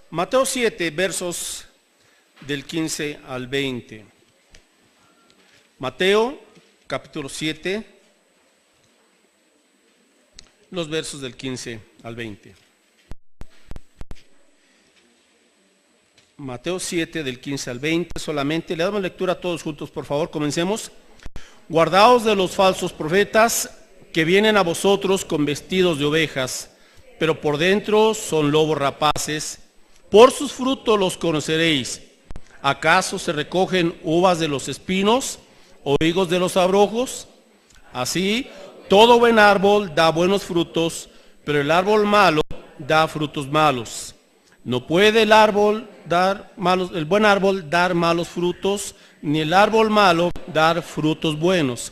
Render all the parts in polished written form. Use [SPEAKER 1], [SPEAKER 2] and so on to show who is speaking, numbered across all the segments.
[SPEAKER 1] Mateo 7, versos del 15 al 20. Mateo, capítulo 7, los versos del 15 al 20. Mateo 7, del 15 al 20 solamente. Le damos lectura a todos juntos, por favor. Comencemos. Guardaos de los falsos profetas que vienen a vosotros con vestidos de ovejas, pero por dentro son lobos rapaces. Por sus frutos los conoceréis. ¿Acaso se recogen uvas de los espinos o higos de los abrojos? Así, todo buen árbol da buenos frutos, pero el árbol malo da frutos malos. No puede el buen árbol dar malos frutos, ni el árbol malo dar frutos buenos.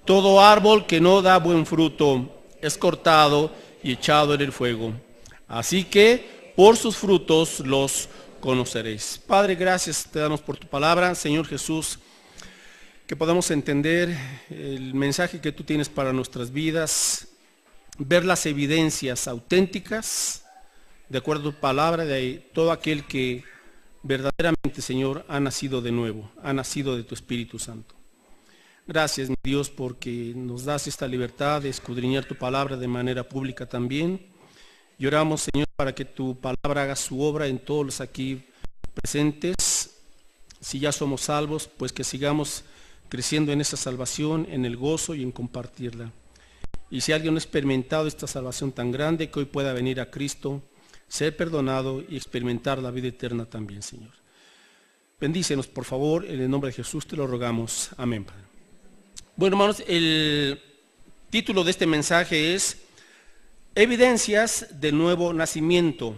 [SPEAKER 1] Todo árbol que no da buen fruto es cortado y echado en el fuego. Así que por sus frutos los conoceréis. Padre, gracias te damos por tu palabra, Señor Jesús, que podamos entender el mensaje que tú tienes para nuestras vidas, ver las evidencias auténticas, de acuerdo a tu palabra, de todo aquel que verdaderamente, Señor, ha nacido de nuevo, ha nacido de tu Espíritu Santo. Gracias, mi Dios, porque nos das esta libertad de escudriñar tu palabra de manera pública también. Y oramos, Señor, para que tu palabra haga su obra en todos los aquí presentes. Si ya somos salvos, pues que sigamos creciendo en esa salvación, en el gozo y en compartirla. Y si alguien no ha experimentado esta salvación tan grande, que hoy pueda venir a Cristo, ser perdonado y experimentar la vida eterna también, Señor. Bendícenos, por favor, en el nombre de Jesús te lo rogamos. Amén, Padre. Bueno, hermanos, el título de este mensaje es Evidencias del Nuevo Nacimiento.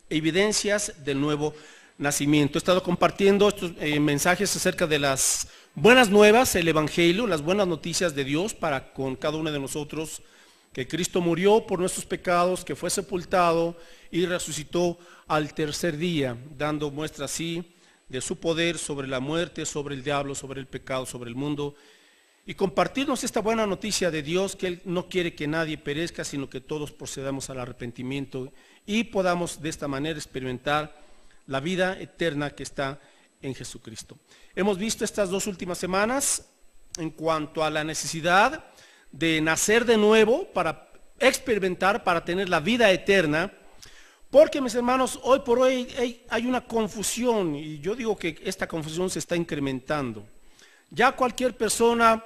[SPEAKER 1] Evidencias del Nuevo Nacimiento. He estado compartiendo estos mensajes acerca de las buenas nuevas, el Evangelio, las buenas noticias de Dios para con cada uno de nosotros, que Cristo murió por nuestros pecados, que fue sepultado y resucitó al tercer día, dando muestra así de su poder sobre la muerte, sobre el diablo, sobre el pecado, sobre el mundo, y compartirnos esta buena noticia de Dios, que Él no quiere que nadie perezca, sino que todos procedamos al arrepentimiento y podamos de esta manera experimentar la vida eterna que está en Jesucristo. Hemos visto estas 2 últimas semanas en cuanto a la necesidad de nacer de nuevo para experimentar, para tener la vida eterna, porque, mis hermanos, hoy por hoy hay una confusión, y yo digo que esta confusión se está incrementando. Ya cualquier persona,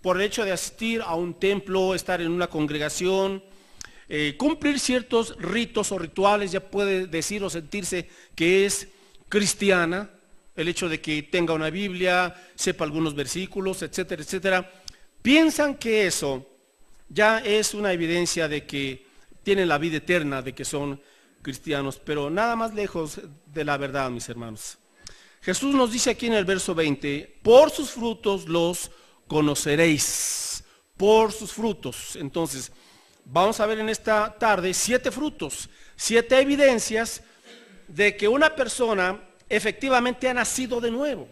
[SPEAKER 1] por el hecho de asistir a un templo, estar en una congregación, cumplir ciertos ritos o rituales, ya puede decir o sentirse que es cristiana, el hecho de que tenga una Biblia, sepa algunos versículos, etcétera, etcétera. Piensan que eso ya es una evidencia de que tienen la vida eterna, de que son cristianos, pero nada más lejos de la verdad, mis hermanos. Jesús nos dice aquí en el verso 20, por sus frutos los conoceréis, por sus frutos. Entonces, vamos a ver en esta tarde 7 frutos, 7 evidencias de que una persona efectivamente ha nacido de nuevo.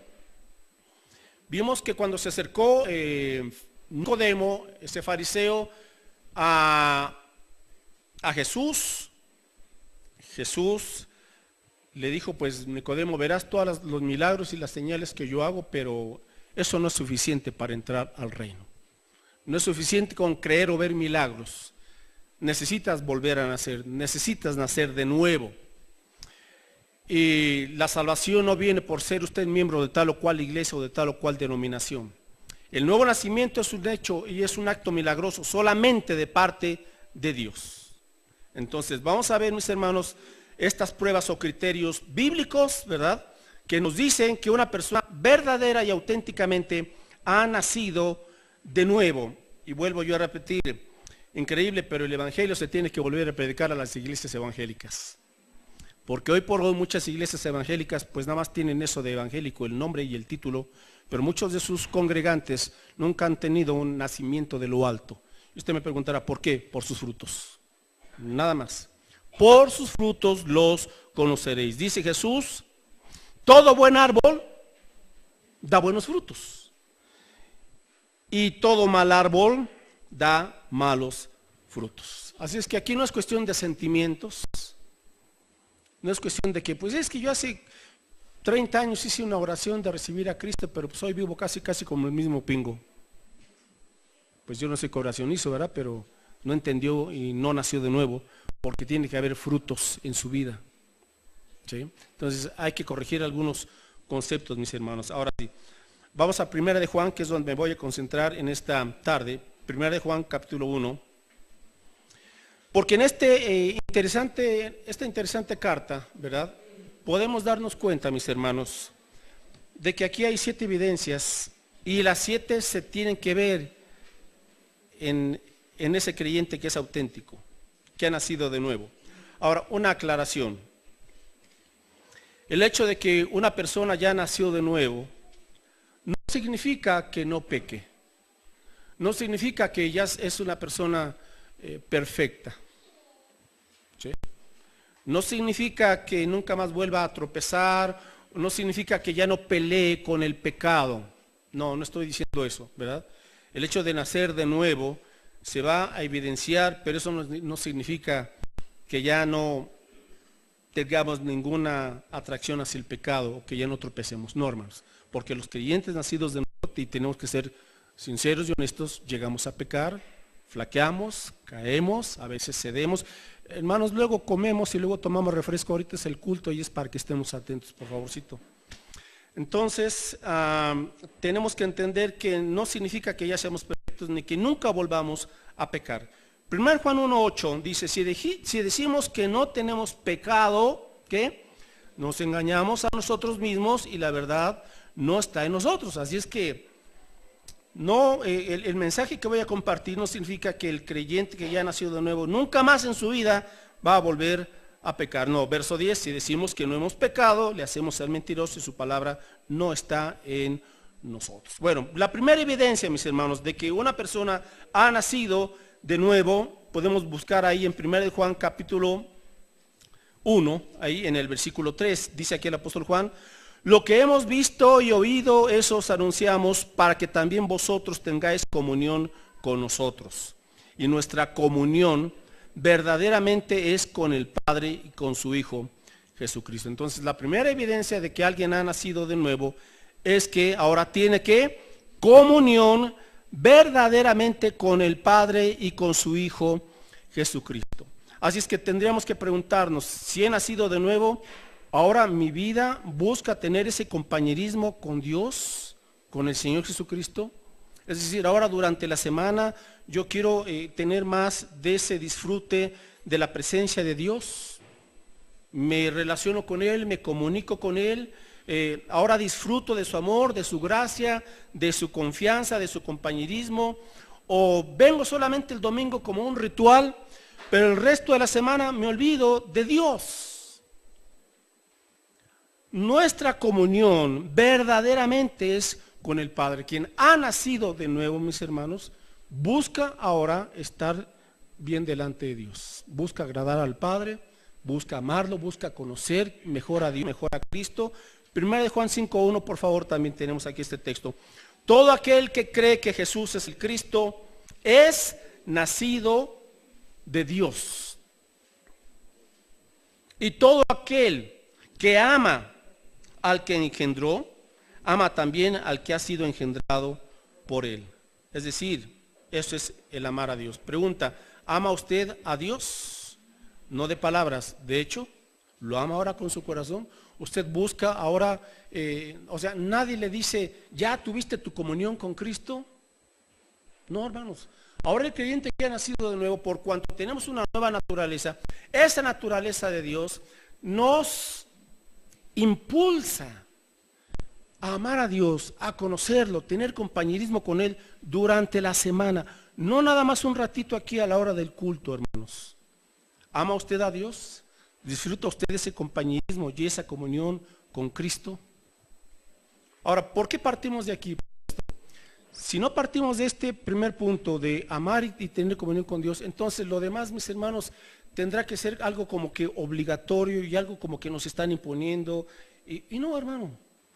[SPEAKER 1] Vimos que cuando se acercó Nicodemo, ese fariseo, a Jesús le dijo, pues Nicodemo, verás todos los milagros y las señales que yo hago, pero eso no es suficiente para entrar al reino. No es suficiente con creer o ver milagros. Necesitas volver a nacer, necesitas nacer de nuevo. Y la salvación no viene por ser usted miembro de tal o cual iglesia o de tal o cual denominación. El nuevo nacimiento es un hecho y es un acto milagroso solamente de parte de Dios. Entonces vamos a ver, mis hermanos, estas pruebas o criterios bíblicos, ¿verdad?, que nos dicen que una persona verdadera y auténticamente ha nacido de nuevo. Y vuelvo yo a repetir, increíble, pero el evangelio se tiene que volver a predicar a las iglesias evangélicas. Porque hoy por hoy muchas iglesias evangélicas pues nada más tienen eso de evangélico, el nombre y el título, pero muchos de sus congregantes nunca han tenido un nacimiento de lo alto. Y usted me preguntará, ¿por qué? Por sus frutos. Nada más. Por sus frutos los conoceréis. Dice Jesús, todo buen árbol da buenos frutos. Y todo mal árbol da malos frutos. Así es que aquí no es cuestión de sentimientos, No es cuestión de que, pues es que yo hace 30 años hice una oración de recibir a Cristo, pero pues hoy vivo casi como el mismo pingo. Pues yo no sé qué oración hizo, ¿verdad? Pero no entendió y no nació de nuevo, porque tiene que haber frutos en su vida. ¿Sí? Entonces hay que corregir algunos conceptos, mis hermanos. Ahora sí, vamos a 1 de Juan, que es donde me voy a concentrar en esta tarde. 1 de Juan, capítulo 1. Porque en esta interesante carta, ¿verdad? Podemos darnos cuenta, mis hermanos, de que aquí hay 7 evidencias y las 7 se tienen que ver en ese creyente que es auténtico, que ha nacido de nuevo. Ahora, una aclaración. El hecho de que una persona ya nació de nuevo no significa que no peque. No significa que ya es una persona perfecta. ¿Sí? No significa que nunca más vuelva a tropezar, no significa que ya no pelee con el pecado. No estoy diciendo eso, ¿verdad? El hecho de nacer de nuevo se va a evidenciar, pero eso no significa que ya no tengamos ninguna atracción hacia el pecado o que ya no tropecemos. No, hermanos, porque los creyentes nacidos de nuevo, y tenemos que ser sinceros y honestos, llegamos a pecar, flaqueamos, caemos, a veces cedemos. Hermanos, luego comemos y luego tomamos refresco. Ahorita es el culto y es para que estemos atentos, por favorcito. Entonces, tenemos que entender que no significa que ya seamos perfectos ni que nunca volvamos a pecar. 1 Juan 1:8 dice, si decimos que no tenemos pecado, ¿qué? Nos engañamos a nosotros mismos y la verdad no está en nosotros. Así es que el mensaje que voy a compartir no significa que el creyente que ya nació de nuevo nunca más en su vida va a volver a pecar. No, verso 10, si decimos que no hemos pecado, le hacemos ser mentiroso y su palabra no está en nosotros. Bueno, la primera evidencia, mis hermanos, de que una persona ha nacido de nuevo, podemos buscar ahí en 1 de Juan capítulo 1, ahí en el versículo 3, dice aquí el apóstol Juan, lo que hemos visto y oído, eso os anunciamos para que también vosotros tengáis comunión con nosotros. Y nuestra comunión verdaderamente es con el Padre y con su Hijo Jesucristo. Entonces la primera evidencia de que alguien ha nacido de nuevo es que ahora tiene que comunión verdaderamente con el Padre y con su Hijo Jesucristo. Así es que tendríamos que preguntarnos, si he nacido de nuevo, ahora mi vida busca tener ese compañerismo con Dios, con el Señor Jesucristo. Es decir, ahora durante la semana yo quiero tener más de ese disfrute de la presencia de Dios. Me relaciono con Él, me comunico con Él. Ahora disfruto de su amor, de su gracia, de su confianza, de su compañerismo. O vengo solamente el domingo como un ritual, pero el resto de la semana me olvido de Dios. Nuestra comunión verdaderamente es con el Padre. Quien ha nacido de nuevo, mis hermanos, busca ahora estar bien delante de Dios. Busca agradar al Padre, busca amarlo, busca conocer mejor a Dios, mejor a Cristo. 1 de Juan 5:1, por favor, también tenemos aquí este texto. Todo aquel que cree que Jesús es el Cristo es nacido de Dios. Y todo aquel que ama al que engendró, ama también al que ha sido engendrado por él. Es decir, eso es el amar a Dios. Pregunta, ¿ama usted a Dios? No de palabras, de hecho, ¿lo ama ahora con su corazón? Usted busca ahora, nadie le dice, ¿ya tuviste tu comunión con Cristo? No, hermanos. Ahora el creyente que ha nacido de nuevo, por cuanto tenemos una nueva naturaleza, esa naturaleza de Dios nos impulsa a amar a Dios, a conocerlo, tener compañerismo con Él durante la semana. No nada más un ratito aquí a la hora del culto, hermanos. ¿Ama usted a Dios? ¿Disfruta usted de ese compañerismo y esa comunión con Cristo? Ahora, ¿por qué partimos de aquí? Si no partimos de este primer punto de amar y tener comunión con Dios, entonces lo demás, mis hermanos, tendrá que ser algo como que obligatorio y algo como que nos están imponiendo. Y no, hermano.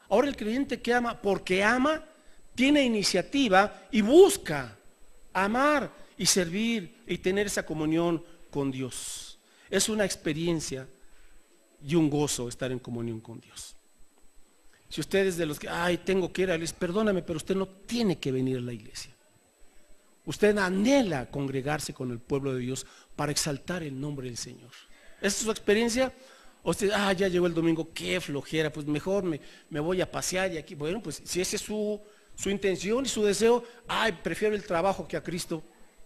[SPEAKER 1] Ahora el creyente que ama, porque ama, tiene iniciativa y busca amar y servir y tener esa comunión con Dios. Es una experiencia y un gozo estar en comunión con Dios. Si usted es de los que, tengo que ir a la iglesia, perdóname, pero usted no tiene que venir a la iglesia. Usted anhela congregarse con el pueblo de Dios para exaltar el nombre del Señor. ¿Esa es su experiencia? Usted, ya llegó el domingo, qué flojera, pues mejor me voy a pasear y aquí. Bueno, pues si esa es su intención y su deseo, prefiero el trabajo que a Cristo.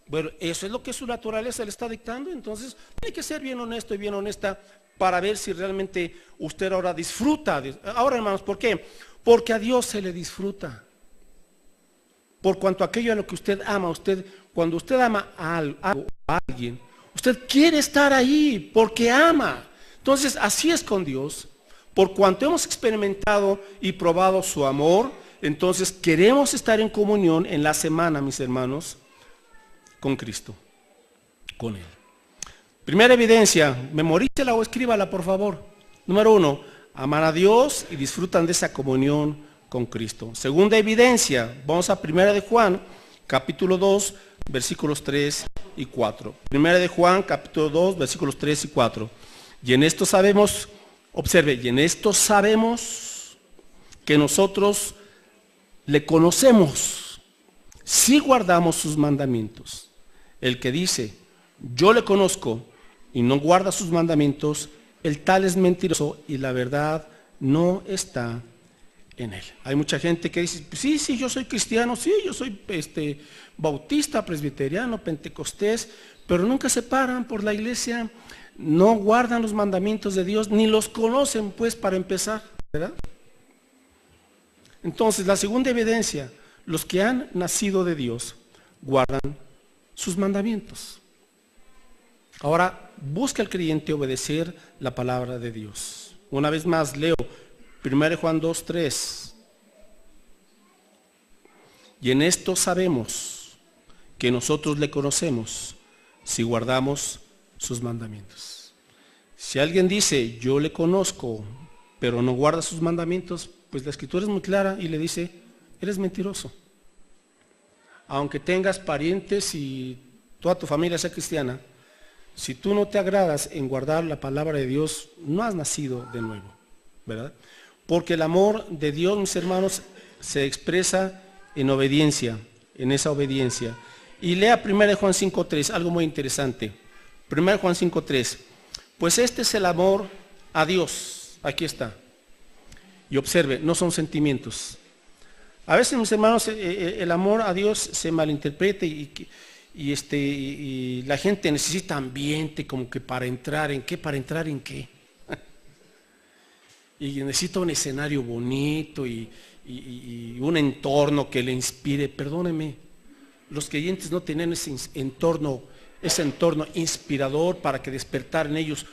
[SPEAKER 1] Bueno, eso es lo que su naturaleza le está dictando, entonces tiene que ser bien honesto y bien honesta para ver si realmente usted ahora disfruta. Ahora, hermanos, ¿por qué? Porque a Dios se le disfruta. Por cuanto aquello a lo que usted ama, cuando usted ama a alguien, usted quiere estar ahí porque ama. Entonces, así es con Dios. Por cuanto hemos experimentado y probado su amor, entonces queremos estar en comunión en la semana, mis hermanos, con Cristo, con Él. Primera evidencia, memorícela o escríbala, por favor. Número 1, aman a Dios y disfrutan de esa comunión con Cristo. Segunda evidencia, vamos a Primera de Juan, capítulo 2, versículos 3 y 4. Primera de Juan, capítulo 2, versículos 3 y 4. Y en esto sabemos, observe, y en esto sabemos que nosotros le conocemos si guardamos sus mandamientos. El que dice, yo le conozco y no guarda sus mandamientos, el tal es mentiroso y la verdad no está en él. Hay mucha gente que dice, sí, yo soy cristiano, sí, yo soy bautista, presbiteriano, pentecostés, pero nunca se paran por la iglesia, no guardan los mandamientos de Dios, ni los conocen, pues, para empezar, ¿verdad? Entonces, la segunda evidencia, los que han nacido de Dios guardan sus mandamientos. Ahora, busca el creyente obedecer la palabra de Dios. Una vez más, leo 1 Juan 2, 3. Y en esto sabemos que nosotros le conocemos si guardamos sus mandamientos. Si alguien dice, yo le conozco, pero no guarda sus mandamientos, pues la escritura es muy clara y le dice, eres mentiroso. Aunque tengas parientes y toda tu familia sea cristiana, si tú no te agradas en guardar la palabra de Dios, no has nacido de nuevo, ¿verdad? Porque el amor de Dios, mis hermanos, se expresa en obediencia, en esa obediencia. Y lea 1 Juan 5.3, algo muy interesante. 1 Juan 5.3, pues este es el amor a Dios, aquí está. Y observe, no son sentimientos. A veces, mis hermanos, el amor a Dios se malinterpreta y la gente necesita ambiente como que para entrar en qué. Y necesita un escenario bonito y un entorno que le inspire. Perdóneme, los creyentes no tienen ese entorno inspirador para que despertar en ellos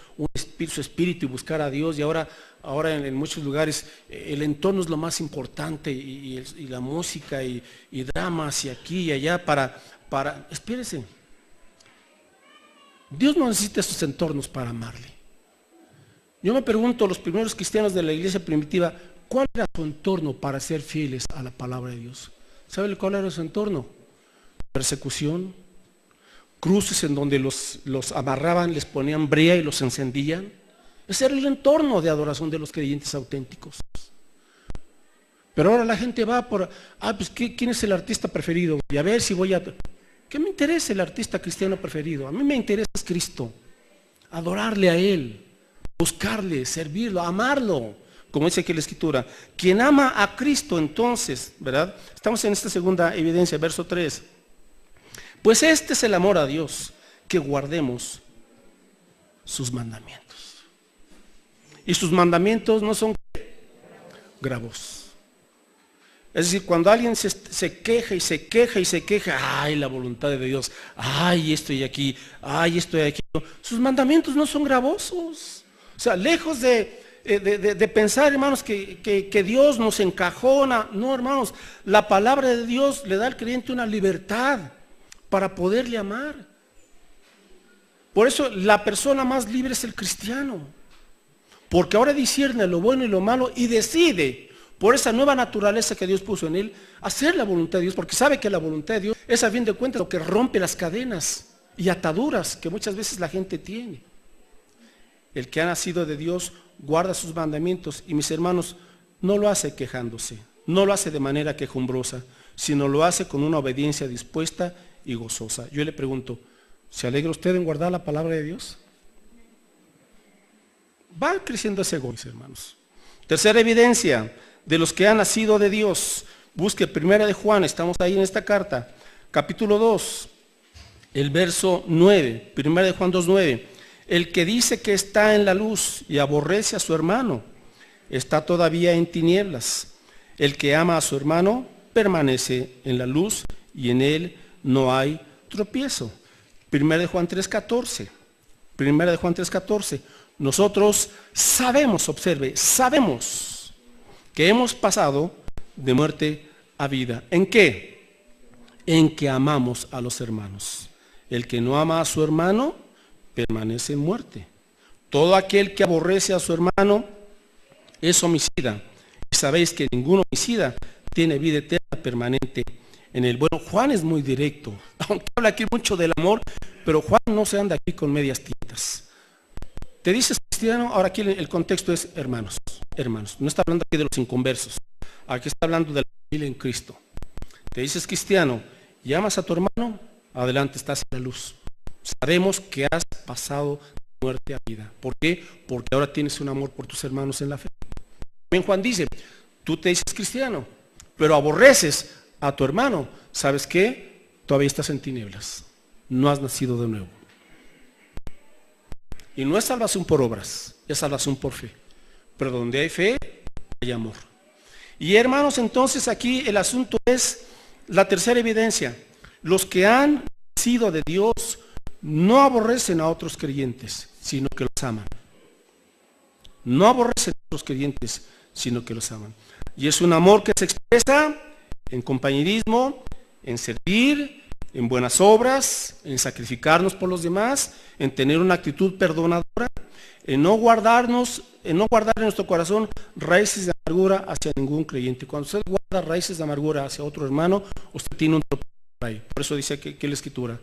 [SPEAKER 1] su espíritu y buscar a Dios. Y ahora en muchos lugares el entorno es lo más importante y la música y dramas y aquí y allá para espérese. Dios no necesita esos entornos para amarle. Yo me pregunto, los primeros cristianos de la iglesia primitiva, ¿cuál era su entorno para ser fieles a la palabra de Dios? ¿Sabe cuál era su entorno? Persecución, cruces en donde los amarraban, les ponían brea y los encendían. Ese era el entorno de adoración de los creyentes auténticos. Pero ahora la gente va pues ¿quién es el artista preferido? Y a ver si voy a... ¿Qué me interesa el artista cristiano preferido? A mí me interesa es Cristo. Adorarle a Él, buscarle, servirlo, amarlo. Como dice aquí la Escritura. Quien ama a Cristo entonces, ¿verdad? Estamos en esta segunda evidencia, verso 3. Pues este es el amor a Dios, que guardemos sus mandamientos. Y sus mandamientos no son gravosos. Es decir, cuando alguien se queja, ay, la voluntad de Dios, ay, esto y aquí, ay, esto y aquí. Sus mandamientos no son gravosos. O sea, lejos de pensar, hermanos, que Dios nos encajona. No, hermanos, la palabra de Dios le da al creyente una libertad para poderle amar. Por eso la persona más libre es el cristiano. Porque ahora discierne lo bueno y lo malo y decide, por esa nueva naturaleza que Dios puso en él, hacer la voluntad de Dios, porque sabe que la voluntad de Dios es a fin de cuentas lo que rompe las cadenas y ataduras que muchas veces la gente tiene. el que ha nacido de Dios guarda sus mandamientos. Y mis hermanos, no lo hace quejándose, no lo hace de manera quejumbrosa, sino lo hace con una obediencia dispuesta y gozosa. Yo le pregunto, ¿se alegra usted en guardar la palabra de Dios? Va creciendo ese gozo, mis hermanos. Tercera evidencia de los que han nacido de Dios. Busque Primera de Juan, estamos ahí en esta carta, capítulo 2, el verso 9, Primera de Juan 2:9. El que dice que está en la luz y aborrece a su hermano, está todavía en tinieblas. El que ama a su hermano permanece en la luz y en él no hay tropiezo. Primera de Juan 3:14. Primera de Juan 3:14. Nosotros sabemos, observe, sabemos que hemos pasado de muerte a vida. ¿En qué? En que amamos a los hermanos. El que no ama a su hermano permanece en muerte. Todo aquel que aborrece a su hermano es homicida. Y sabéis que ningún homicida tiene vida eterna permanente en él. Bueno, Juan es muy directo, aunque habla aquí mucho del amor, pero Juan no se anda aquí con medias tintas. Te dices cristiano, ahora aquí el contexto es hermanos, hermanos. No está hablando aquí de los inconversos, aquí está hablando de la familia en Cristo. Te dices cristiano y amas a tu hermano, adelante, estás en la luz. Sabemos que has pasado de muerte a vida. ¿Por qué? Porque ahora tienes un amor por tus hermanos en la fe. También Juan dice, tú te dices cristiano, pero aborreces a tu hermano. ¿Sabes qué? Todavía estás en tinieblas. No has nacido de nuevo. Y no es salvación por obras, es salvación por fe. Pero donde hay fe, hay amor. Y hermanos, entonces aquí el asunto es la tercera evidencia. Los que han nacido de Dios no aborrecen a otros creyentes, sino que los aman. No aborrecen a otros creyentes, sino que los aman. Y es un amor que se expresa en compañerismo, en servir, en buenas obras, en sacrificarnos por los demás, en tener una actitud perdonadora, en no guardar en nuestro corazón raíces de amargura hacia ningún creyente. Cuando usted guarda raíces de amargura hacia otro hermano, usted tiene un tropiezo ahí. Por eso dice que la Escritura,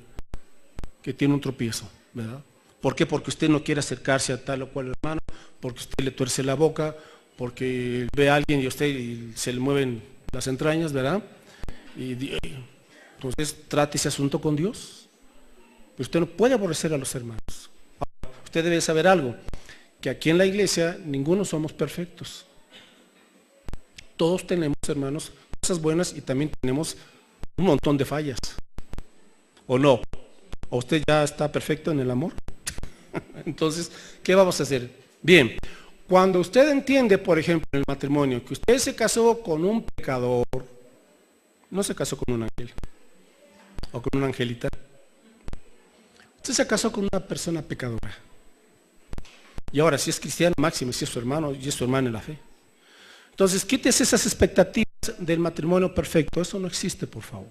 [SPEAKER 1] que tiene un tropiezo, ¿verdad? ¿Por qué? Porque usted no quiere acercarse a tal o cual hermano, porque usted le tuerce la boca, porque ve a alguien y a usted se le mueven las entrañas, ¿verdad? Entonces trate ese asunto con Dios. Usted no puede aborrecer a los hermanos. Usted debe saber algo, que aquí en la iglesia ninguno somos perfectos. Todos tenemos, hermanos, cosas buenas y también tenemos un montón de fallas. ¿O no? ¿O usted ya está perfecto en el amor? Entonces, ¿qué vamos a hacer? Bien, cuando usted entiende, por ejemplo, en el matrimonio, que usted se casó con un pecador, no se casó con un ángel o con una angelita, usted se casó con una persona pecadora. Y ahora, si es cristiano, máximo, si es su hermano y es su hermana en la fe. Entonces, quítese esas expectativas del matrimonio perfecto. Eso no existe, por favor.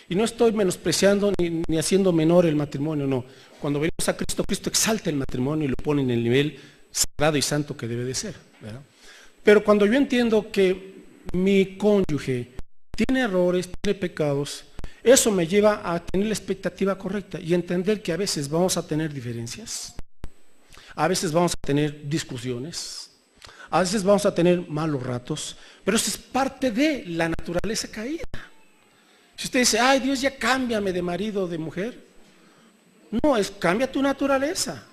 [SPEAKER 1] Y no estoy menospreciando ni haciendo menor el matrimonio, no. Cuando venimos a Cristo, Cristo exalta el matrimonio y lo pone en el nivel sagrado y santo que debe de ser, ¿verdad? Pero cuando yo entiendo que mi cónyuge tiene errores, tiene pecados, eso me lleva a tener la expectativa correcta y entender que a veces vamos a tener diferencias, a veces vamos a tener discusiones, a veces vamos a tener malos ratos, pero eso es parte de la naturaleza caída. Si usted dice, ay Dios, ya cámbiame de marido o de mujer, no, cambia tu naturaleza.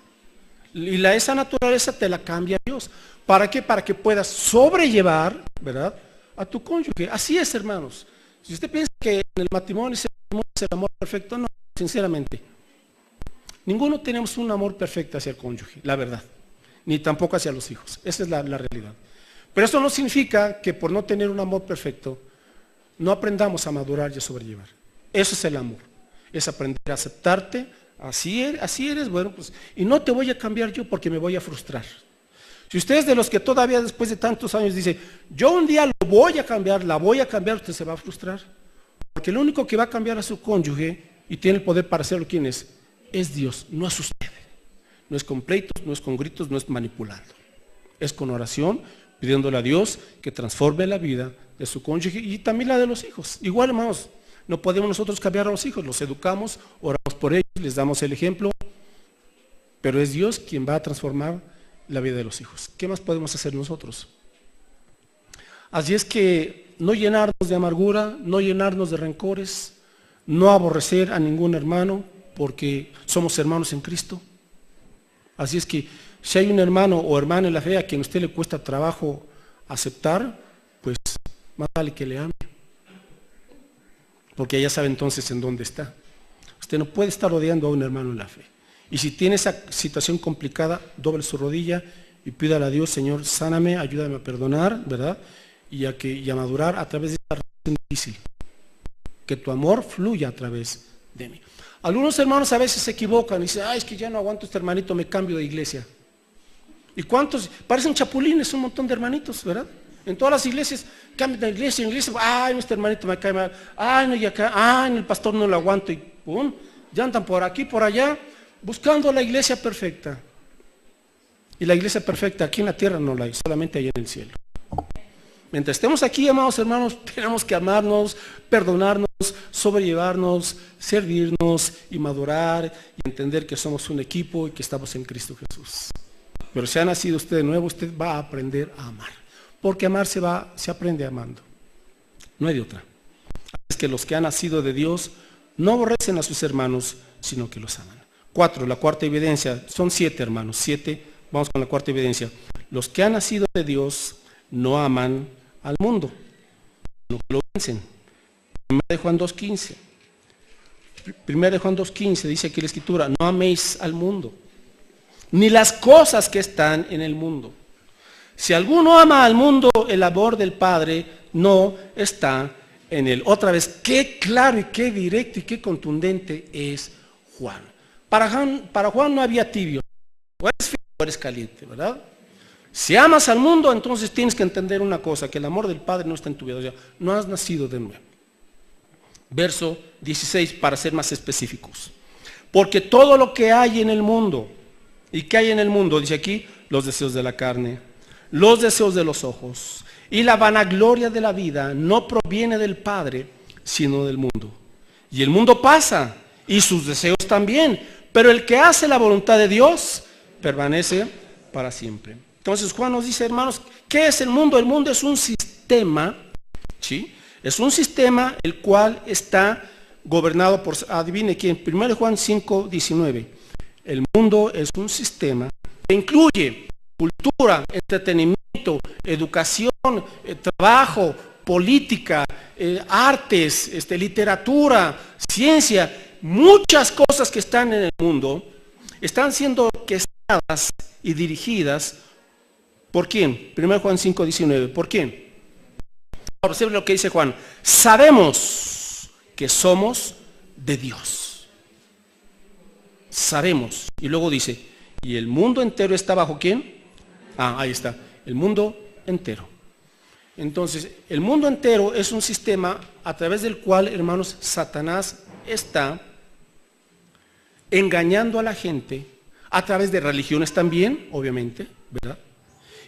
[SPEAKER 1] Y esa naturaleza te la cambia Dios. ¿Para qué? Para que puedas sobrellevar, ¿verdad?, a tu cónyuge. Así es, hermanos. Si usted piensa que en el matrimonio es el amor perfecto, no, sinceramente. Ninguno tenemos un amor perfecto hacia el cónyuge, la verdad. Ni tampoco hacia los hijos. Esa es la realidad. Pero eso no significa que por no tener un amor perfecto, no aprendamos a madurar y a sobrellevar. Eso es el amor. Es aprender a aceptarte. Así eres, bueno, pues, y no te voy a cambiar yo porque me voy a frustrar. Si usted es de los que todavía después de tantos años dice, yo un día lo voy a cambiar, la voy a cambiar, usted se va a frustrar. Porque el único que va a cambiar a su cónyuge y tiene el poder para hacerlo, ¿quién es? Es Dios, no es usted. No es con pleitos, no es con gritos, no es manipulando. Es con oración, pidiéndole a Dios que transforme la vida de su cónyuge y también la de los hijos. Igual, hermanos, no podemos nosotros cambiar a los hijos, los educamos, oramos por ellos, les damos el ejemplo, pero es Dios quien va a transformar la vida de los hijos. ¿Qué más podemos hacer nosotros? Así es que no llenarnos de amargura, no llenarnos de rencores, no aborrecer a ningún hermano, porque somos hermanos en Cristo. Así es que si hay un hermano o hermana en la fe a quien a usted le cuesta trabajo aceptar, pues más vale que le ame, porque ella sabe entonces en dónde está. Usted no puede estar rodeando a un hermano en la fe. Y si tiene esa situación complicada, doble su rodilla y pídale a Dios: Señor, sáname, ayúdame a perdonar, ¿verdad? Y a madurar a través de esta relación difícil. Que tu amor fluya a través de mí. Algunos hermanos a veces se equivocan y dicen: es que ya no aguanto este hermanito, me cambio de iglesia. ¿Y cuántos? Parecen chapulines, un montón de hermanitos, ¿verdad? En todas las iglesias, cambian de iglesia en iglesia. Este hermanito me cae mal. No, y acá, el pastor no lo aguanto. Y pum, ya andan por aquí, por allá, buscando la iglesia perfecta. Y la iglesia perfecta aquí en la tierra no la hay, solamente allá en el cielo. Mientras estemos aquí, amados hermanos, tenemos que amarnos, perdonarnos, sobrellevarnos, servirnos y madurar y entender que somos un equipo y que estamos en Cristo Jesús. Pero si ha nacido usted de nuevo, usted va a aprender a amar. Porque amar se aprende amando. No hay de otra. Es que los que han nacido de Dios no aborrecen a sus hermanos, sino que los aman. 4, la cuarta evidencia. Son 7, hermanos. 7, vamos con la cuarta evidencia. Los que han nacido de Dios no aman al mundo, no lo vencen. 1 de Juan 2:15. 1 de Juan 2:15 dice aquí la escritura: no améis al mundo, ni las cosas que están en el mundo. Si alguno ama al mundo, el amor del Padre no está en él. Otra vez, qué claro y qué directo y qué contundente es Juan. Para Juan no había tibio, o eres frío o eres caliente, ¿verdad? Si amas al mundo, entonces tienes que entender una cosa: que el amor del Padre no está en tu vida, o sea, no has nacido de nuevo. Verso 16, para ser más específicos. Porque todo lo que hay en el mundo, ¿y qué hay en el mundo? Dice aquí: los deseos de la carne, los deseos de los ojos y la vanagloria de la vida no proviene del Padre, sino del mundo. Y el mundo pasa, y sus deseos también, pero el que hace la voluntad de Dios permanece para siempre. Entonces Juan nos dice, hermanos, ¿qué es el mundo? El mundo es un sistema, ¿sí? Es un sistema el cual está gobernado por, adivine quién, 1 Juan 5:19. El mundo es un sistema que incluye cultura, entretenimiento, educación, trabajo, política, artes, literatura, ciencia. Muchas cosas que están en el mundo están siendo orquestadas y dirigidas. ¿Por quién? 1 Juan 5:19. ¿Por quién? Observe lo que dice Juan. Sabemos que somos de Dios. Sabemos. Y luego dice, ¿y el mundo entero está bajo quién? Ahí está. El mundo entero. Entonces, el mundo entero es un sistema a través del cual, hermanos, Satanás está engañando a la gente a través de religiones también, obviamente, ¿verdad?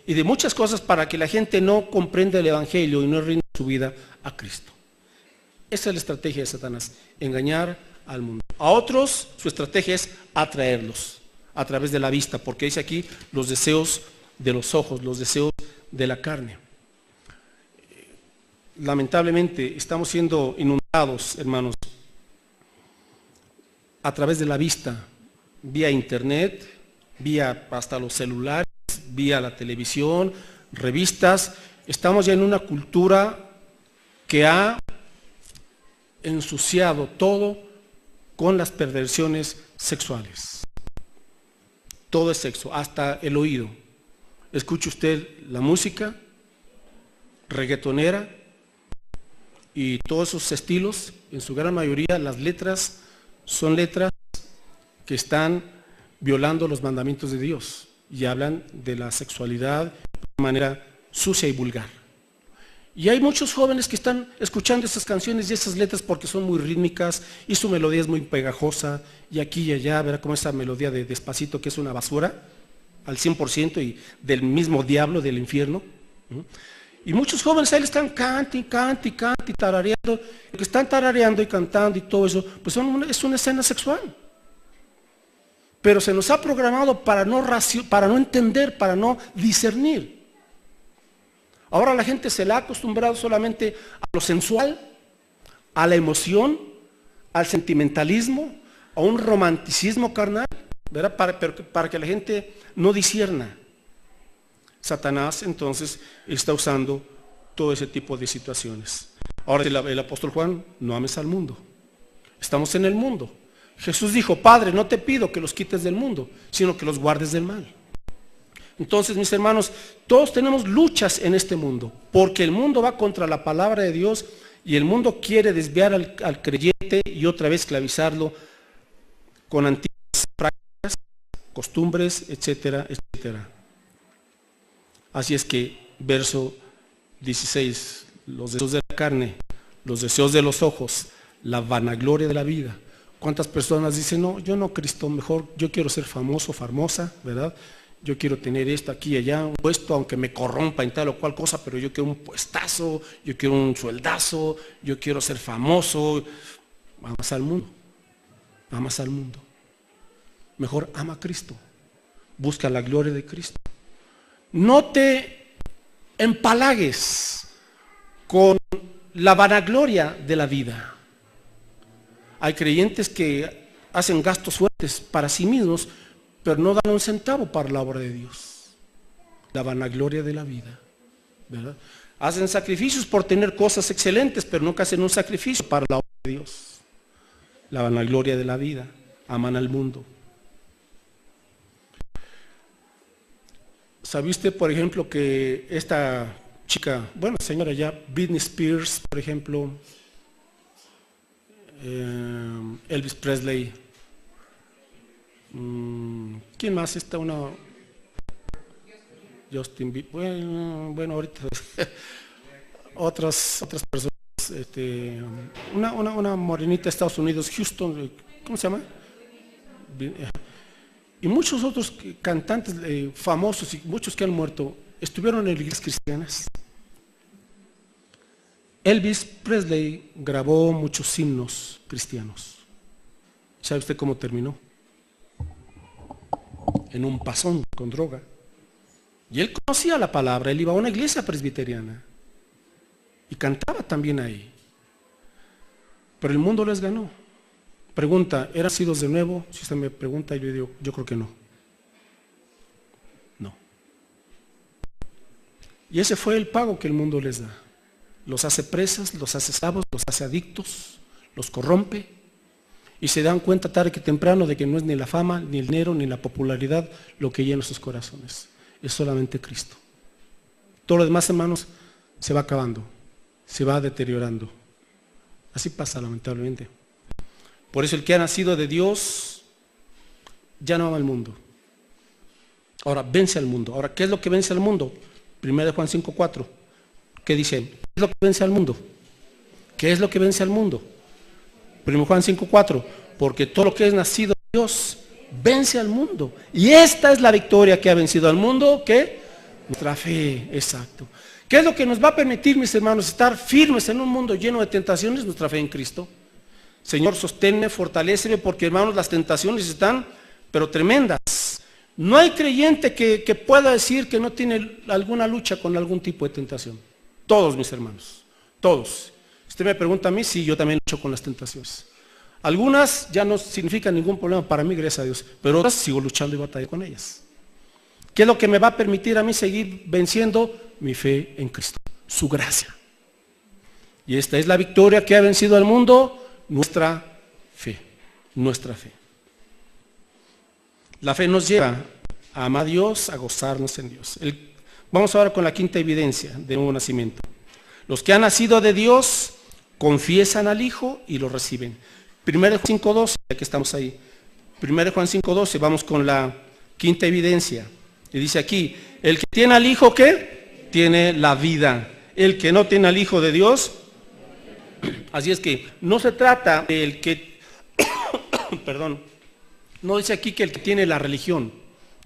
[SPEAKER 1] Y de muchas cosas para que la gente no comprenda el evangelio y no rinda su vida a Cristo. Esa es la estrategia de Satanás, engañar al mundo. A otros su estrategia es atraerlos a través de la vista, porque dice aquí los deseos de los ojos, los deseos de la carne. Lamentablemente estamos siendo inundados, hermanos, a través de la vista, vía internet, vía hasta los celulares, vía la televisión, revistas. Estamos ya en una cultura que ha ensuciado todo con las perversiones sexuales. Todo es sexo, hasta el oído. Escuche usted la música reggaetonera y todos esos estilos, en su gran mayoría las letras son letras que están violando los mandamientos de Dios y hablan de la sexualidad de una manera sucia y vulgar. Y hay muchos jóvenes que están escuchando esas canciones y esas letras porque son muy rítmicas y su melodía es muy pegajosa, y aquí y allá, verá como esa melodía de Despacito, que es una basura al 100% y del mismo diablo del infierno. Y muchos jóvenes ahí le están cante y tarareando. Lo que están tarareando y cantando y todo eso, pues es una escena sexual. pero se nos ha programado para no entender, para no discernir. Ahora la gente se la ha acostumbrado solamente a lo sensual, a la emoción, al sentimentalismo, a un romanticismo carnal, ¿verdad? Para que la gente no discierna. Satanás entonces está usando todo ese tipo de situaciones. Ahora el apóstol Juan, no ames al mundo. Estamos en el mundo. Jesús dijo, Padre, no te pido que los quites del mundo, sino que los guardes del mal. Entonces, mis hermanos, todos tenemos luchas en este mundo, porque el mundo va contra la palabra de Dios y el mundo quiere desviar al creyente y otra vez esclavizarlo con antiguas prácticas, costumbres, etcétera, etcétera. Así es que, verso 16, los deseos de la carne, los deseos de los ojos, la vanagloria de la vida. ¿Cuántas personas dicen, no, yo no, Cristo, mejor yo quiero ser famoso, famosa, ¿verdad? Yo quiero tener esto aquí y allá, un puesto, aunque me corrompa en tal o cual cosa, pero yo quiero un puestazo, yo quiero un sueldazo, yo quiero ser famoso. Amas al mundo, amas al mundo. Mejor ama a Cristo, busca la gloria de Cristo. No te empalagues con la vanagloria de la vida. Hay creyentes que hacen gastos fuertes para sí mismos, pero no dan un centavo para la obra de Dios. La vanagloria de la vida, ¿verdad? Hacen sacrificios por tener cosas excelentes, pero nunca hacen un sacrificio para la obra de Dios. La vanagloria de la vida, aman al mundo. ¿Sabe usted, por ejemplo, que esta chica, bueno, señora ya, Britney Spears, por ejemplo, Elvis Presley, ¿quién más está? Justin Bieber, bueno, ahorita otras personas, una morenita de Estados Unidos, Houston, ¿cómo se llama? Y muchos otros cantantes famosos y muchos que han muerto estuvieron en iglesias cristianas. Elvis Presley grabó muchos himnos cristianos. ¿Sabe usted cómo terminó? En un pasón con droga. Y él conocía la palabra, él iba a una iglesia presbiteriana y cantaba también ahí. Pero el mundo les ganó. Pregunta, ¿eran nacidos de nuevo? Si usted me pregunta, yo digo, yo creo que no. No. Y ese fue el pago que el mundo les da. Los hace presas, los hace esclavos, los hace adictos, los corrompe y se dan cuenta tarde que temprano de que no es ni la fama, ni el dinero, ni la popularidad lo que llena sus corazones. Es solamente Cristo. Todo lo demás, hermanos, se va acabando, se va deteriorando. Así pasa, lamentablemente. Por eso el que ha nacido de Dios ya no ama al mundo. Ahora, vence al mundo. Ahora, ¿qué es lo que vence al mundo? 1 Juan 5:4. ¿Qué dice? ¿Qué es lo que vence al mundo? ¿Qué es lo que vence al mundo? 1 Juan 5:4. Porque todo lo que es nacido de Dios vence al mundo. Y esta es la victoria que ha vencido al mundo. ¿Qué? Nuestra fe, exacto. ¿Qué es lo que nos va a permitir, mis hermanos, estar firmes en un mundo lleno de tentaciones? Nuestra fe en Cristo. Señor, sosténme, fortaléceme, porque hermanos, las tentaciones están, pero tremendas. No hay creyente que pueda decir que no tiene alguna lucha con algún tipo de tentación. Todos, mis hermanos, todos. Usted me pregunta a mí, sí, yo también lucho con las tentaciones. Algunas ya no significan ningún problema para mí, gracias a Dios, pero otras sigo luchando y batallando con ellas. ¿Qué es lo que me va a permitir a mí seguir venciendo? Mi fe en Cristo, su gracia. Y esta es la victoria que ha vencido al mundo, nuestra fe, nuestra fe. La fe nos lleva a amar a Dios, a gozarnos en Dios. Vamos ahora con la quinta evidencia de nuevo nacimiento. Los que han nacido de Dios confiesan al Hijo y lo reciben. 1 Juan 5:12, ya que estamos ahí. 1 Juan 5:12, vamos con la quinta evidencia. Y dice aquí, el que tiene al Hijo, ¿qué? Tiene la vida. El que no tiene al Hijo de Dios. Así es que no se trata del que, perdón, no dice aquí que el que tiene la religión,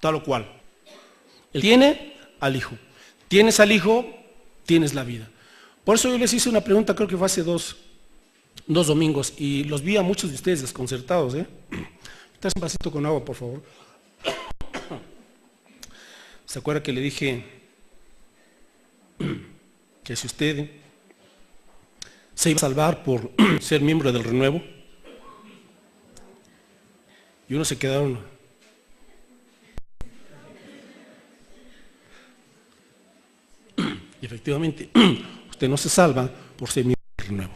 [SPEAKER 1] tal o cual. Él tiene al Hijo. Tienes al Hijo, tienes la vida. Por eso yo les hice una pregunta, creo que fue hace dos domingos, y los vi a muchos de ustedes desconcertados, Traes un vasito con agua, por favor. ¿Se acuerda que le dije que si usted se iba a salvar por ser miembro del renuevo? Y unos se quedaron. Y efectivamente, usted no se salva por ser miembro del renuevo.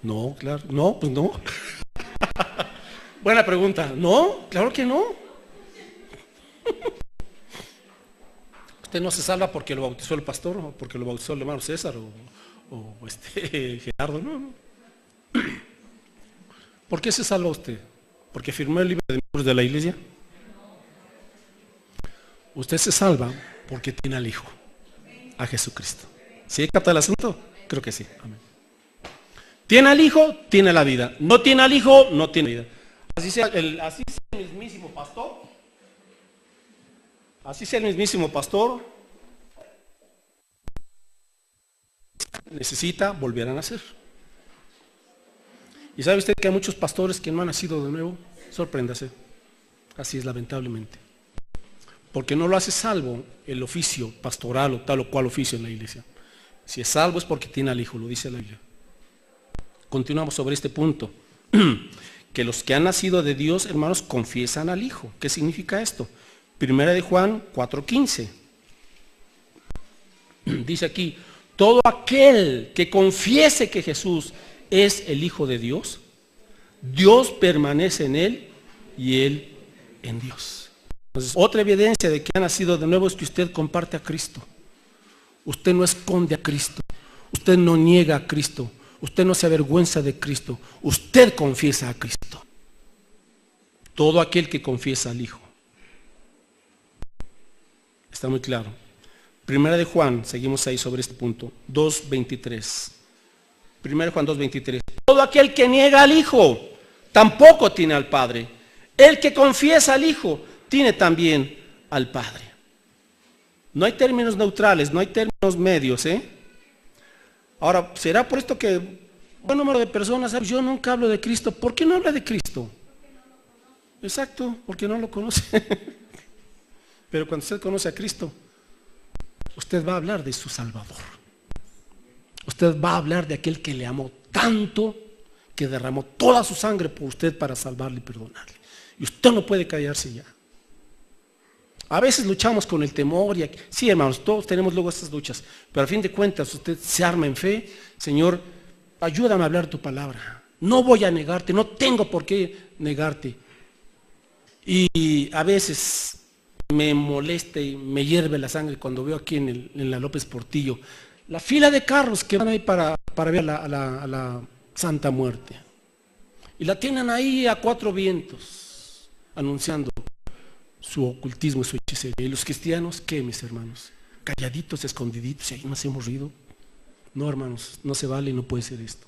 [SPEAKER 1] No, claro, no, pues no. Buena pregunta. No, claro que no. Usted no se salva porque lo bautizó el pastor, o porque lo bautizó el hermano César, o Gerardo, no. ¿Por qué se salva usted? ¿Porque firmó el libro de miembros de la iglesia? Usted se salva porque tiene al Hijo, a Jesucristo. ¿Sí capta el asunto? Creo que sí. Amén. Tiene al Hijo, tiene la vida. No tiene al Hijo, no tiene vida. Así sea el mismísimo pastor. Así sea el mismísimo pastor. Necesita volver a nacer. ¿Y sabe usted que hay muchos pastores que no han nacido de nuevo? Sorpréndase. Así es, lamentablemente. Porque no lo hace salvo el oficio pastoral o tal o cual oficio en la iglesia. Si es salvo es porque tiene al Hijo, lo dice la Biblia. Continuamos sobre este punto. Que los que han nacido de Dios, hermanos, confiesan al Hijo. ¿Qué significa esto? Primera de Juan 4:15. Dice aquí, todo aquel que confiese que Jesús es el Hijo de Dios, Dios permanece en él y él en Dios. Entonces, otra evidencia de que ha nacido de nuevo es que usted comparte a Cristo. Usted no esconde a Cristo. Usted no niega a Cristo. Usted no se avergüenza de Cristo. Usted confiesa a Cristo. Todo aquel que confiesa al Hijo. Está muy claro. Primera de Juan, seguimos ahí sobre este punto, 2:23. Primera de Juan 2:23. Todo aquel que niega al Hijo, tampoco tiene al Padre. El que confiesa al Hijo, tiene también al Padre. No hay términos neutrales, no hay términos medios, Ahora, ¿será por esto que un buen número de personas, yo nunca hablo de Cristo? ¿Por qué no habla de Cristo? Exacto, porque no lo conoce. Pero cuando usted conoce a Cristo, usted va a hablar de su Salvador. Usted va a hablar de aquel que le amó tanto, que derramó toda su sangre por usted para salvarle y perdonarle. Y usted no puede callarse ya. A veces luchamos con el temor y sí, hermanos, todos tenemos luego estas luchas, pero a fin de cuentas usted se arma en fe. Señor, ayúdame a hablar tu palabra. No voy a negarte, no tengo por qué negarte. Y a veces me molesta y me hierve la sangre cuando veo aquí en la López Portillo la fila de carros que van ahí para ver a la Santa Muerte. Y la tienen ahí a cuatro vientos, anunciando su ocultismo, su hechicería. Y los cristianos, ¿qué, mis hermanos? Calladitos, escondiditos, y ahí nos hacemos ruido. No, hermanos, no se vale y no puede ser esto.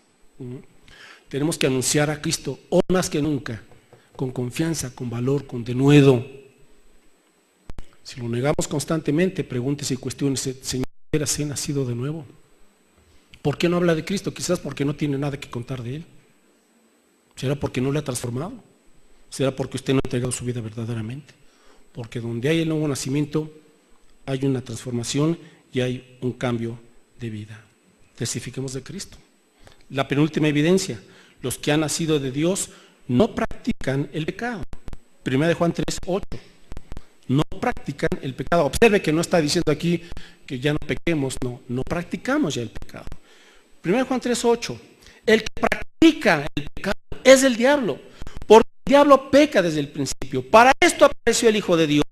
[SPEAKER 1] Tenemos que anunciar a Cristo, hoy más que nunca, con confianza, con valor, con denuedo. Si lo negamos constantemente, pregúntese y cuestiónese, Señor, ¿eras nacido de nuevo? ¿Por qué no habla de Cristo? Quizás porque no tiene nada que contar de Él. ¿Será porque no le ha transformado? ¿Será porque usted no ha entregado su vida verdaderamente? Porque donde hay el nuevo nacimiento, hay una transformación y hay un cambio de vida. Testifiquemos de Cristo. La penúltima evidencia, los que han nacido de Dios no practican el pecado. Primera de Juan 3:8. No practican el pecado. Observe que no está diciendo aquí que ya no pequemos, no practicamos ya el pecado. Primera de Juan 3:8. El que practica el pecado es el diablo. Porque el diablo peca desde el principio. Para esto apareció el Hijo de Dios,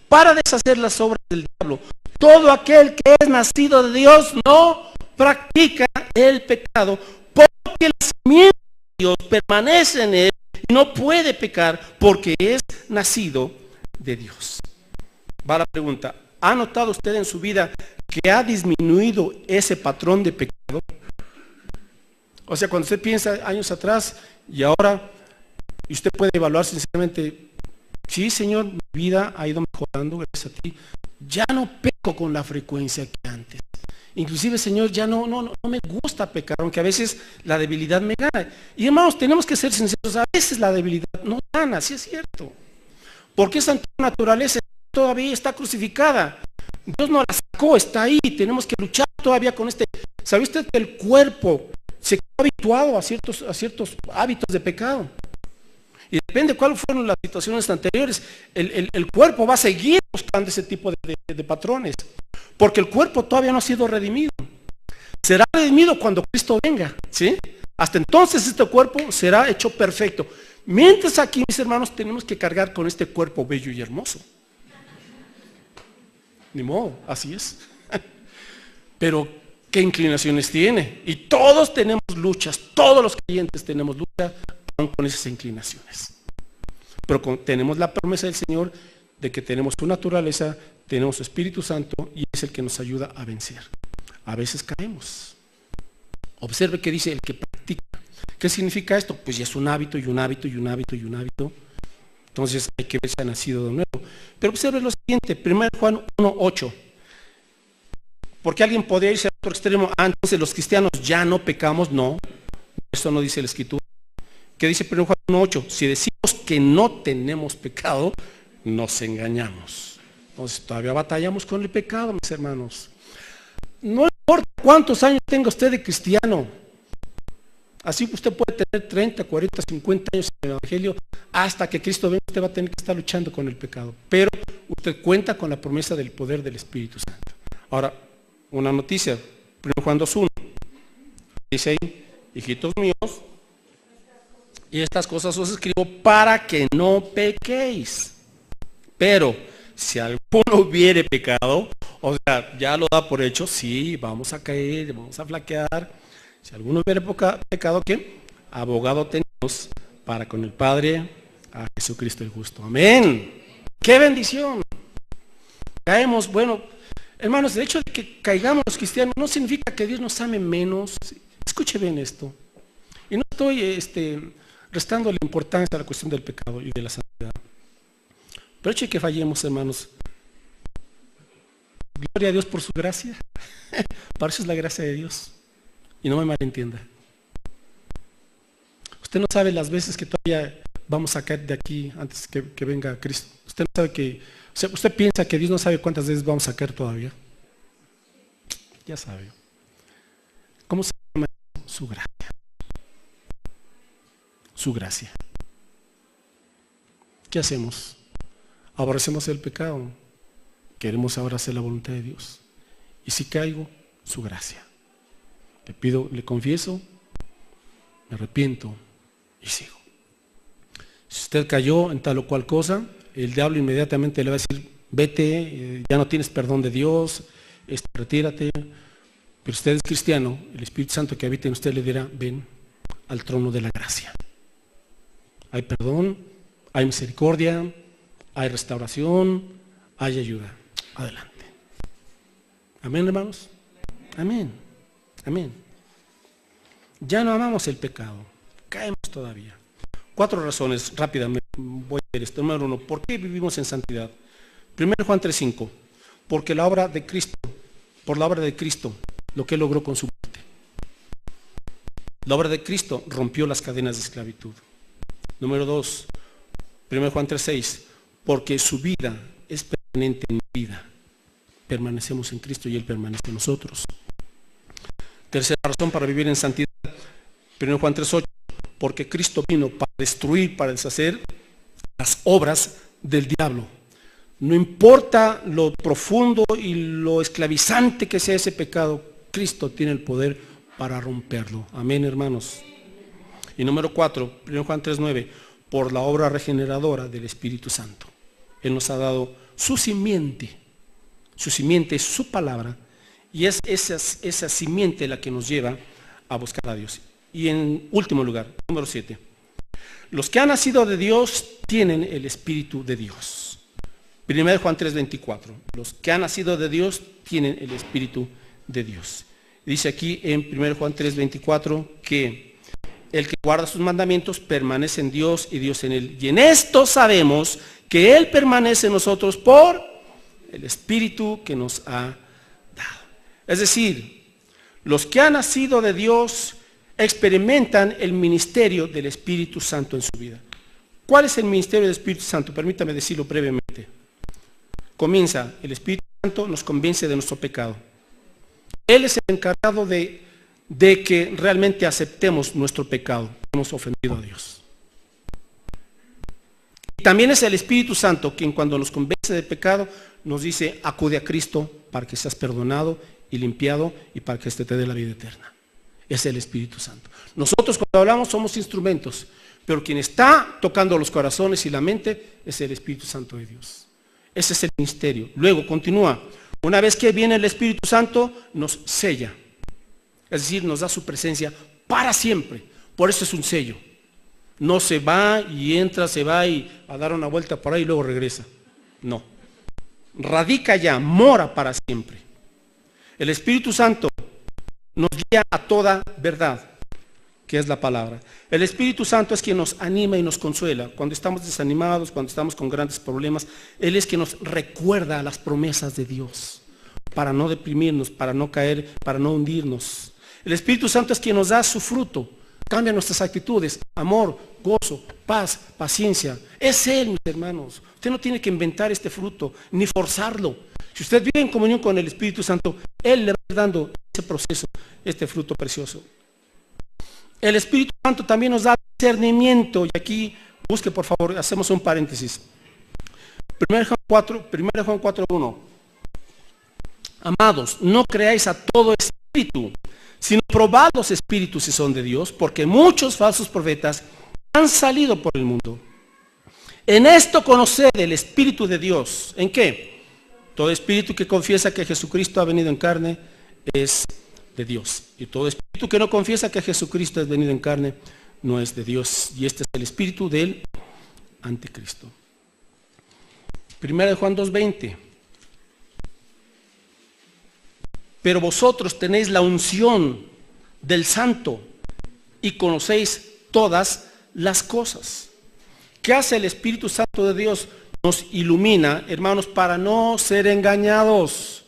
[SPEAKER 1] para deshacer las obras del diablo. Todo aquel que es nacido de Dios no practica el pecado, porque el nacimiento de Dios permanece en él y no puede pecar porque es nacido de Dios. Va la pregunta, ¿ha notado usted en su vida que ha disminuido ese patrón de pecado? O sea, cuando usted piensa años atrás y ahora, y usted puede evaluar sinceramente, sí, Señor, mi vida ha ido mejorando gracias a ti. Ya no peco con la frecuencia que antes. Inclusive, Señor, ya no me gusta pecar, aunque a veces la debilidad me gana. Y hermanos, tenemos que ser sinceros, a veces la debilidad no gana, sí es cierto. Porque esa naturaleza todavía está crucificada. Dios no la sacó, está ahí, tenemos que luchar todavía con este. ¿Sabe usted que el cuerpo se quedó habituado a ciertos hábitos de pecado? Y depende de cuáles fueron las situaciones anteriores, el cuerpo va a seguir buscando ese tipo de patrones, porque el cuerpo todavía no ha sido redimido. Será redimido cuando Cristo venga, ¿sí? Hasta entonces este cuerpo será hecho perfecto. Mientras aquí, mis hermanos, tenemos que cargar con este cuerpo bello y hermoso. Ni modo, así es. Pero, ¿qué inclinaciones tiene? Y todos tenemos luchas, todos los creyentes tenemos lucha aún con esas inclinaciones. Pero tenemos la promesa del Señor de que tenemos su naturaleza, tenemos su Espíritu Santo y es el que nos ayuda a vencer. A veces caemos. Observe que dice el que practica. ¿Qué significa esto? Pues ya es un hábito y un hábito y un hábito y un hábito. Entonces hay que ver si ha nacido de nuevo. Pero observe lo siguiente, 1 Juan 1:8. Porque alguien podría irse a otro extremo. Entonces los cristianos ya no pecamos. No, eso no dice la Escritura. ¿Qué dice 1 Juan 1:8? Si decimos que no tenemos pecado, nos engañamos. Entonces todavía batallamos con el pecado, mis hermanos. No importa cuántos años tenga usted de cristiano. Así usted puede tener 30, 40, 50 años en el Evangelio. Hasta que Cristo venga, usted va a tener que estar luchando con el pecado. Pero usted cuenta con la promesa del poder del Espíritu Santo. Ahora, una noticia. 1 Juan 2:1. Dice ahí, hijitos míos, y estas cosas os escribo para que no pequéis. Pero si alguno hubiere pecado, o sea, ya lo da por hecho, sí, vamos a caer, vamos a flaquear. Si alguno hubiere pecado, ¿qué? Abogado tenemos para con el Padre, a Jesucristo el justo. Amén. ¡Qué bendición! Caemos, bueno, hermanos, el hecho de que caigamos los cristianos no significa que Dios nos ame menos. Escuche bien esto. Y no estoy restando la importancia a la cuestión del pecado y de la santidad. Pero el hecho de que fallemos, hermanos, gloria a Dios por su gracia. Para eso es la gracia de Dios. Y no me malentienda. Usted no sabe las veces que todavía vamos a caer de aquí antes que venga Cristo. Usted no sabe que, o sea, usted piensa que Dios no sabe cuántas veces vamos a caer todavía. Ya sabe. ¿Cómo se llama? Su gracia. Su gracia. ¿Qué hacemos? Aborrecemos el pecado. Queremos ahora hacer la voluntad de Dios. Y si caigo, su gracia. Le pido, le confieso, me arrepiento y sigo. Si usted cayó en tal o cual cosa, el diablo inmediatamente le va a decir, vete, ya no tienes perdón de Dios, retírate. Pero usted es cristiano, el Espíritu Santo que habita en usted le dirá, ven al trono de la gracia. Hay perdón, hay misericordia, hay restauración, hay ayuda. Adelante. Amén, hermanos. Amén. Amén. Ya no amamos el pecado, caemos todavía. 4 razones, rápidamente voy a ver esto. Número 1, ¿por qué vivimos en santidad? 1 Juan 3:5, porque la obra de Cristo, por la obra de Cristo, lo que logró con su muerte. La obra de Cristo rompió las cadenas de esclavitud. Número 2, 1 Juan 3:6, porque su vida es permanente en mi vida. Permanecemos en Cristo y Él permanece en nosotros. Tercera razón para vivir en santidad, 1 Juan 3:8, porque Cristo vino para destruir, para deshacer las obras del diablo. No importa lo profundo y lo esclavizante que sea ese pecado, Cristo tiene el poder para romperlo. Amén, hermanos. Y número 4, 1 Juan 3:9, por la obra regeneradora del Espíritu Santo. Él nos ha dado su simiente es su palabra, y es esa simiente la que nos lleva a buscar a Dios. Y en último lugar, número 7, los que han nacido de Dios tienen el Espíritu de Dios. 1 Juan 3:24, los que han nacido de Dios tienen el Espíritu de Dios. Dice aquí en 1 Juan 3:24 que el que guarda sus mandamientos permanece en Dios y Dios en él. Y en esto sabemos que Él permanece en nosotros por el Espíritu que nos ha dado. Es decir, los que han nacido de Dios experimentan el ministerio del Espíritu Santo en su vida. ¿Cuál es el ministerio del Espíritu Santo? Permítame decirlo brevemente. Comienza, el Espíritu Santo nos convence de nuestro pecado. Él es el encargado de que realmente aceptemos nuestro pecado. Hemos ofendido a Dios. Y también es el Espíritu Santo quien, cuando nos convence de pecado, nos dice: acude a Cristo para que seas perdonado y limpiado y para que te dé la vida eterna. Es el Espíritu Santo. Nosotros, cuando hablamos, somos instrumentos, pero quien está tocando los corazones y la mente es el Espíritu Santo de Dios. Ese es el ministerio. Luego continúa. Una vez que viene el Espíritu Santo, nos sella. Es decir, nos da su presencia para siempre. Por eso es un sello. No se va y entra, se va y a dar una vuelta por ahí y luego regresa. No. Radica ya, mora para siempre. El Espíritu Santo nos guía a toda verdad, que es la palabra. El Espíritu Santo es quien nos anima y nos consuela. Cuando estamos desanimados, cuando estamos con grandes problemas, Él es quien nos recuerda las promesas de Dios, para no deprimirnos, para no caer, para no hundirnos. El Espíritu Santo es quien nos da su fruto, cambia nuestras actitudes: amor, gozo, paz, paciencia. Es Él, mis hermanos. Usted no tiene que inventar este fruto, ni forzarlo. Si usted vive en comunión con el Espíritu Santo, Él le va dando ese proceso, este fruto precioso. El Espíritu Santo también nos da discernimiento. Y aquí, busque por favor, hacemos un paréntesis. 1 Juan 4:1. Amados, no creáis a todo espíritu, sino probad los espíritus si son de Dios, porque muchos falsos profetas han salido por el mundo. En esto conoced el Espíritu de Dios. ¿En qué? Todo espíritu que confiesa que Jesucristo ha venido en carne es de Dios. Y todo espíritu que no confiesa que Jesucristo es venido en carne no es de Dios. Y este es el espíritu del anticristo. 1 Juan 2:20. Pero vosotros tenéis la unción del Santo y conocéis todas las cosas. ¿Qué hace el Espíritu Santo de Dios? Nos ilumina, hermanos, para no ser engañados.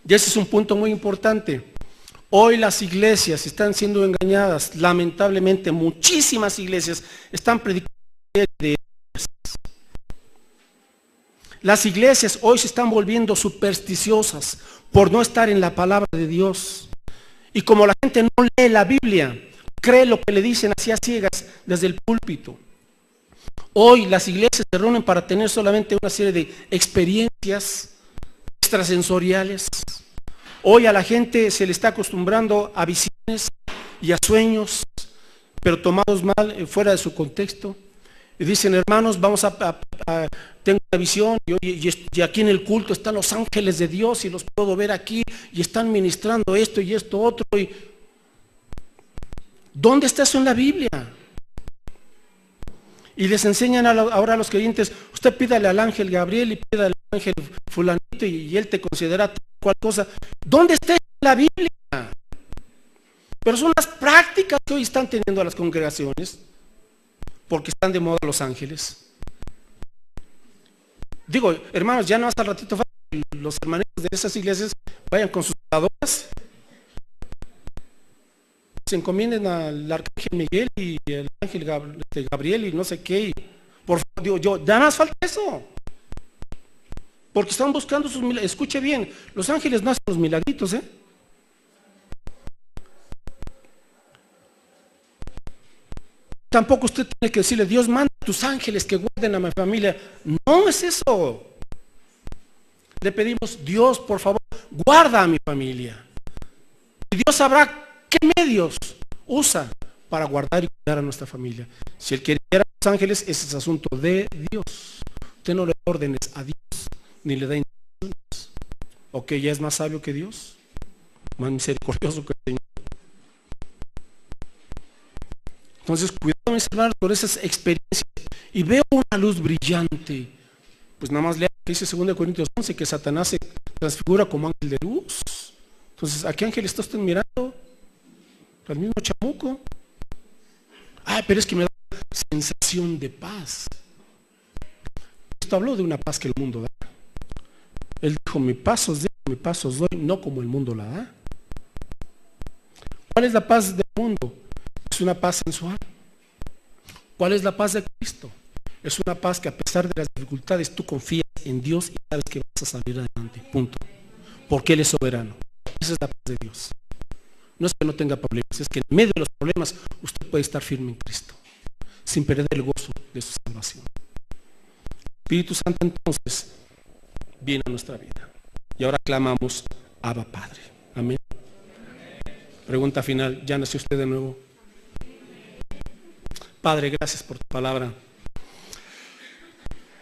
[SPEAKER 1] Y ese es un punto muy importante. Hoy las iglesias están siendo engañadas. Lamentablemente, muchísimas iglesias están predicando de las iglesias hoy se están volviendo supersticiosas por no estar en la palabra de Dios. Y como la gente no lee la Biblia, cree lo que le dicen así a ciegas desde el púlpito. Hoy las iglesias se reúnen para tener solamente una serie de experiencias extrasensoriales. Hoy a la gente se le está acostumbrando a visiones y a sueños, pero tomados mal, fuera de su contexto. Y dicen: hermanos, vamos tengo una visión y aquí en el culto están los ángeles de Dios y los puedo ver aquí y están ministrando esto y esto otro. Y ¿dónde está eso en la Biblia? Y les enseñan ahora a los creyentes: usted pídale al ángel Gabriel y pídale al ángel fulanito y él te considera tal cual cosa. ¿Dónde está eso en la Biblia? Pero son las prácticas que hoy están teniendo las congregaciones, porque están de moda los ángeles. Digo, hermanos, ya no hasta el ratito los hermanitos de esas iglesias vayan con sus oradoras, se encomienden al arcángel Miguel y al ángel Gabriel y no sé qué. Y, por favor, digo, ya más falta eso. Porque están buscando sus milagros. Escuche bien, los ángeles no hacen los milagritos, ¿eh? Tampoco usted tiene que decirle: Dios, manda a tus ángeles que guarden a mi familia. No es eso. Le pedimos: Dios, por favor, guarda a mi familia. Y Dios sabrá qué medios usa para guardar y cuidar a nuestra familia. Si Él quiere guiar a los ángeles, ese es asunto de Dios. Usted no le da órdenes a Dios, ni le da instrucciones. ¿Ok? ¿Ya es más sabio que Dios? ¿Más misericordioso que el Señor? Entonces, cuidado, mis hermanos, con esas experiencias. Y veo una luz brillante. Pues nada más lea que dice 2 Corintios 11, que Satanás se transfigura como ángel de luz. Entonces, ¿a qué ángel está usted mirando? Al mismo chamuco. Pero es que me da sensación de paz. Esto habló de una paz que el mundo da. Él dijo: mi paz os dejo, mi paz os doy, no como el mundo la da. ¿Cuál es la paz del mundo? Es una paz sensual. ¿Cuál es la paz de Cristo? Es una paz que a pesar de las dificultades tú confías en Dios y sabes que vas a salir adelante. Punto. Porque Él es soberano. Esa es la paz de Dios. No es que no tenga problemas, es que en medio de los problemas usted puede estar firme en Cristo, sin perder el gozo de su salvación. Espíritu Santo entonces viene a nuestra vida. Y ahora clamamos, Abba Padre. Amén. Pregunta final, ¿ya nació usted de nuevo? Padre, gracias por tu palabra.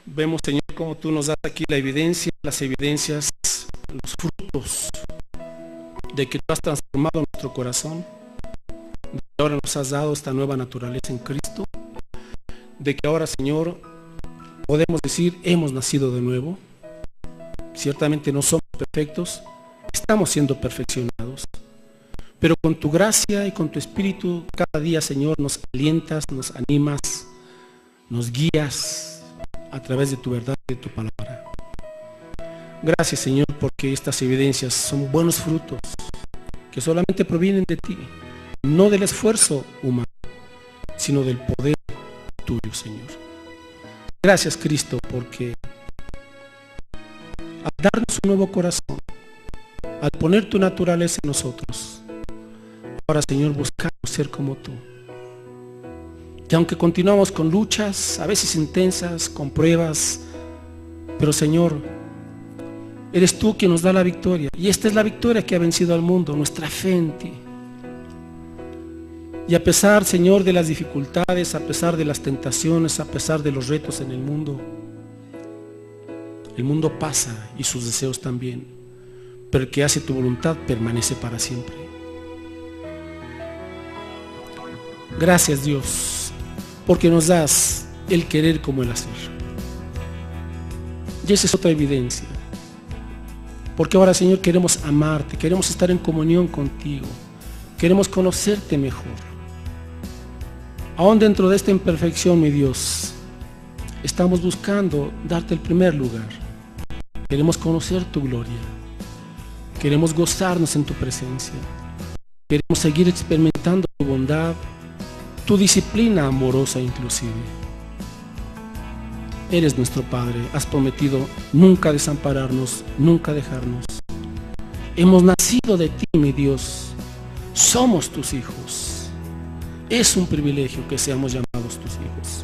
[SPEAKER 1] Vemos, Señor, cómo tú nos das aquí la evidencia, las evidencias, los frutos de que tú has transformado nuestro corazón, de que ahora nos has dado esta nueva naturaleza en Cristo, de que ahora, Señor, podemos decir, hemos nacido de nuevo. Ciertamente no somos perfectos, estamos siendo perfeccionados, pero con tu gracia y con tu Espíritu, cada día, Señor, nos alientas, nos animas, nos guías a través de tu verdad y de tu palabra. Gracias, Señor, porque estas evidencias son buenos frutos que solamente provienen de ti, no del esfuerzo humano, sino del poder tuyo, Señor. Gracias, Cristo, porque al darnos un nuevo corazón, al poner tu naturaleza en nosotros, ahora, Señor, buscamos ser como tú. Y aunque continuamos con luchas, a veces intensas, con pruebas, pero, Señor, eres tú quien nos da la victoria. Y esta es la victoria que ha vencido al mundo, nuestra fe en ti. Y a pesar, Señor, de las dificultades, a pesar de las tentaciones, a pesar de los retos en el mundo pasa y sus deseos también. Pero el que hace tu voluntad permanece para siempre. Gracias, Dios, porque nos das el querer como el hacer. Y esa es otra evidencia. Porque ahora, Señor, queremos amarte, queremos estar en comunión contigo, queremos conocerte mejor. Aún dentro de esta imperfección, mi Dios, estamos buscando darte el primer lugar. Queremos conocer tu gloria, queremos gozarnos en tu presencia, queremos seguir experimentando tu bondad, tu disciplina amorosa inclusive. Eres nuestro Padre, has prometido nunca desampararnos, nunca dejarnos. Hemos nacido de ti, mi Dios, somos tus hijos. Es un privilegio que seamos llamados tus hijos.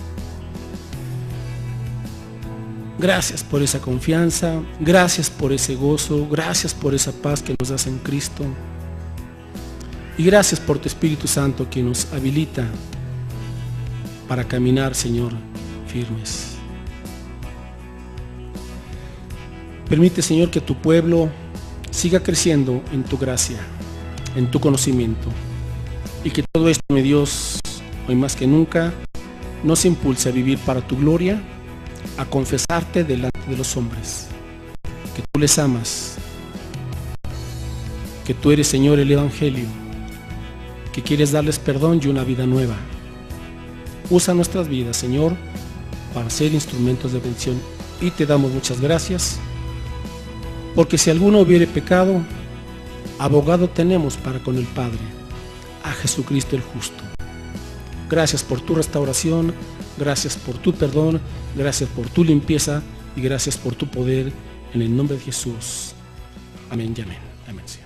[SPEAKER 1] Gracias por esa confianza, gracias por ese gozo, gracias por esa paz que nos das en Cristo. Y gracias por tu Espíritu Santo que nos habilita para caminar, Señor, firmes. Permite, Señor, que tu pueblo siga creciendo en tu gracia, en tu conocimiento. Y que todo esto, mi Dios, hoy más que nunca, nos impulse a vivir para tu gloria, a confesarte delante de los hombres, que tú les amas, que tú eres, Señor, el Evangelio, que quieres darles perdón y una vida nueva. Usa nuestras vidas, Señor, para ser instrumentos de bendición. Y te damos muchas gracias, porque si alguno hubiere pecado, abogado tenemos para con el Padre, a Jesucristo el justo. Gracias por tu restauración, gracias por tu perdón, gracias por tu limpieza y gracias por tu poder, en el nombre de Jesús. Amén y amén. Amén, Señor.